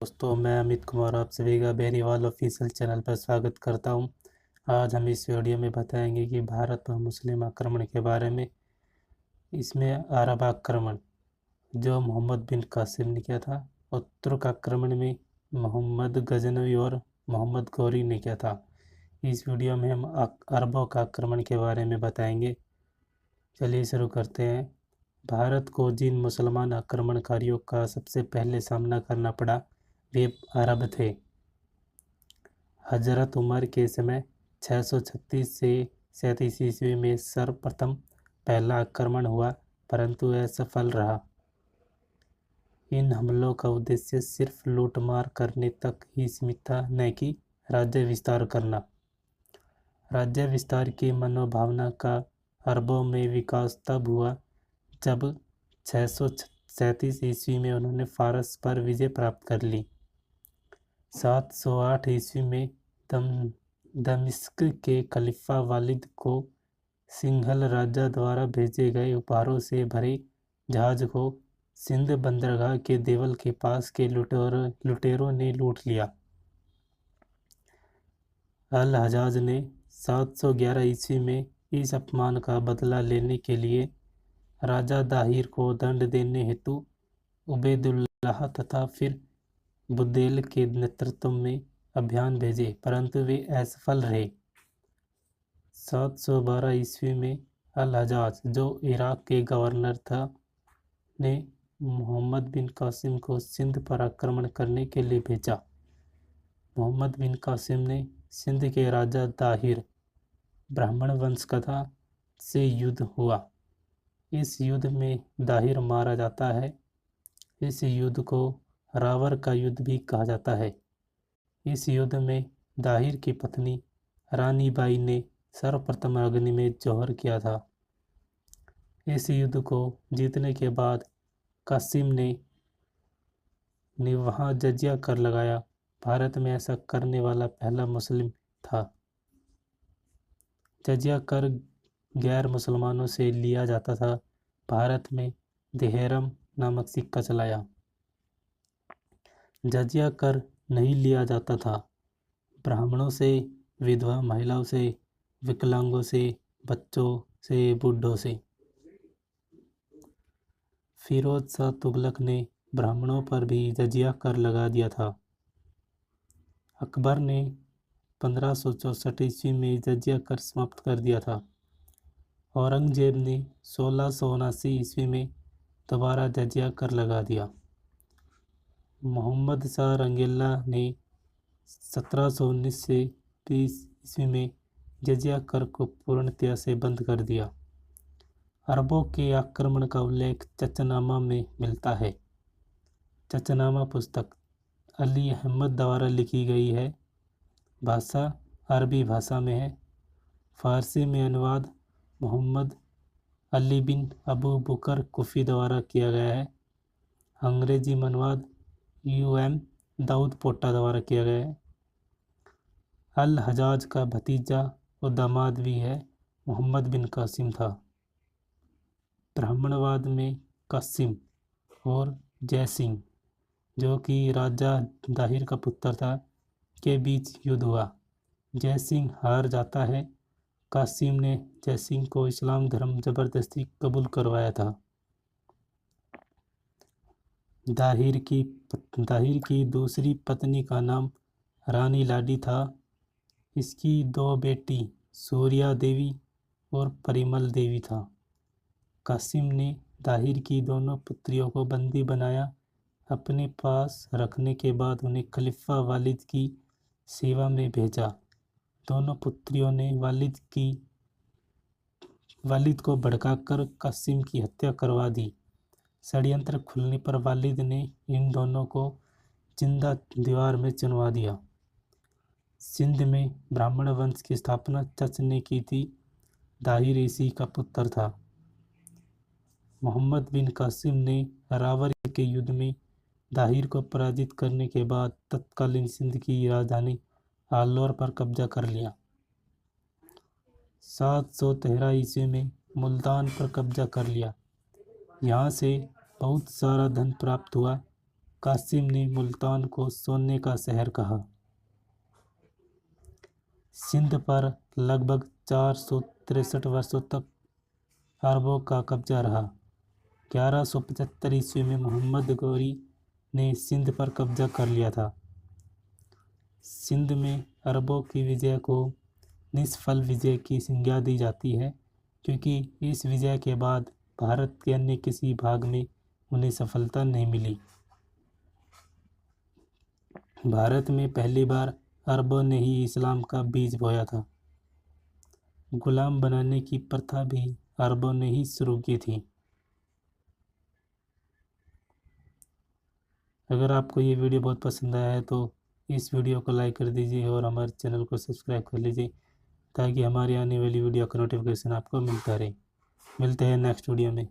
दोस्तों, मैं अमित कुमार आप सभी का बेनीवाल ऑफिशियल चैनल पर स्वागत करता हूं। आज हम इस वीडियो में बताएंगे कि भारत पर मुस्लिम आक्रमण के बारे में। इसमें अरब आक्रमण जो मोहम्मद बिन कासिम ने किया था, और तुर्क आक्रमण में मोहम्मद गजनवी और मोहम्मद गौरी ने किया था। इस वीडियो में हम अरबों का आक्रमण के बारे में बताएंगे। चलिए शुरू करते हैं। भारत को जिन मुसलमान आक्रमणकारियों का सबसे पहले सामना करना पड़ा वे अरब थे। हजरत उमर के समय 636 से 37 ईस्वी में सर्वप्रथम पहला आक्रमण हुआ, परंतु असफल रहा। इन हमलों का उद्देश्य सिर्फ लूटमार करने तक ही सीमित था, न कि राज्य विस्तार करना। राज्य विस्तार की मनोभावना का अरबों में विकास तब हुआ जब 637 ईस्वी में उन्होंने फारस पर विजय प्राप्त कर ली। 708 ईस्वी में दमिश्क के खलीफा वालिद को सिंघल राजा द्वारा भेजे गए उपहारों से भरे जहाज को सिंध बंदरगाह के देवल के पास के लुटेरों ने लूट लिया। अल हजाज ने 711 ईस्वी में इस अपमान का बदला लेने के लिए राजा दाहिर को दंड देने हेतु उबैदुल्लाह तथा फिर बुदेल के नेतृत्व में अभियान भेजे, परंतु वे असफल रहे। 712 ईस्वी में अल हजाज, जो इराक के गवर्नर था, ने मोहम्मद बिन कासिम को सिंध पर आक्रमण करने के लिए भेजा। मोहम्मद बिन कासिम ने सिंध के राजा दाहिर, ब्राह्मण वंश का था, से युद्ध हुआ। इस युद्ध में दाहिर मारा जाता है। इस युद्ध को रावर का युद्ध भी कहा जाता है। इस युद्ध में दाहिर की पत्नी रानी बाई ने सर्वप्रथम अग्नि में जौहर किया था। इस युद्ध को जीतने के बाद कासिम ने वहाँ जजिया कर लगाया। भारत में ऐसा करने वाला पहला मुस्लिम था। जजिया कर गैर मुसलमानों से लिया जाता था। भारत में देहरम नामक सिक्का चलाया। जजिया कर नहीं लिया जाता था। ब्राह्मणों से, विधवा महिलाओं से, विकलांगों से, बच्चों से, बूढ़ों से। फिरोज शाह तुगलक ने ब्राह्मणों पर भी जजिया कर लगा दिया था। अकबर ने 1564 ईस्वी में जजिया कर समाप्त कर दिया था। औरंगजेब ने 1679 ईस्वी में दोबारा जजिया कर लगा दिया। मोहम्मद शाह रंगीला ने 1719 से 20 ईस्वी में जजिया कर को पूर्णतया से बंद कर दिया। अरबों के आक्रमण का उल्लेख चचनामा में मिलता है। चचनामा पुस्तक अली अहमद द्वारा लिखी गई है। भाषा अरबी भाषा में है। फारसी में अनुवाद मोहम्मद अली बिन अबू बकर कुफी द्वारा किया गया है। अंग्रेजी में अनुवाद यूएम दाऊद पोटा द्वारा किया गया है। अल हजाज का भतीजा और दामाद भी है मोहम्मद बिन कासिम था। ब्राह्मणवाद में कासिम और जयसिंह, जो कि राजा दाहिर का पुत्र था, के बीच युद्ध हुआ। जयसिंह हार जाता है। कासिम ने जयसिंह को इस्लाम धर्म जबरदस्ती कबूल करवाया था। दाहिर की दूसरी पत्नी का नाम रानी लाडी था। इसकी दो बेटी सूर्या देवी और परिमल देवी था। कासिम ने दाहिर की दोनों पुत्रियों को बंदी बनाया। अपने पास रखने के बाद उन्हें खलीफा वालिद की सेवा में भेजा। दोनों पुत्रियों ने वालिद को भड़काकर कासिम की हत्या करवा दी। षड्यंत्र खुलने पर वालिद ने इन दोनों को जिंदा दीवार में चुनवा दिया। सिंध में ब्राह्मण वंश की स्थापना चच ने की थी। दाहिर इसी का पुत्र था। मोहम्मद बिन कासिम ने रावर के युद्ध में दाहिर को पराजित करने के बाद तत्कालीन सिंध की राजधानी आलोर पर कब्जा कर लिया। 713 ईस्वी में मुल्तान पर कब्जा कर लिया। यहाँ से बहुत सारा धन प्राप्त हुआ। कासिम ने मुल्तान को सोने का शहर कहा। सिंध पर लगभग 463 वर्षों तक अरबों का कब्जा रहा। 1175 ईस्वी में मोहम्मद गौरी ने सिंध पर कब्जा कर लिया था। सिंध में अरबों की विजय को निष्फल विजय की संज्ञा दी जाती है, क्योंकि इस विजय के बाद भारत के अन्य किसी भाग में उन्हें सफलता नहीं मिली। भारत में पहली बार अरबों ने ही इस्लाम का बीज बोया था। गुलाम बनाने की प्रथा भी अरबों ने ही शुरू की थी। अगर आपको ये वीडियो बहुत पसंद आया है तो इस वीडियो को लाइक कर दीजिए और हमारे चैनल को सब्सक्राइब कर लीजिए, ताकि हमारी आने वाली वीडियो का नोटिफिकेशन आपको मिलता रहे। मिलते हैं नेक्स्ट वीडियो में।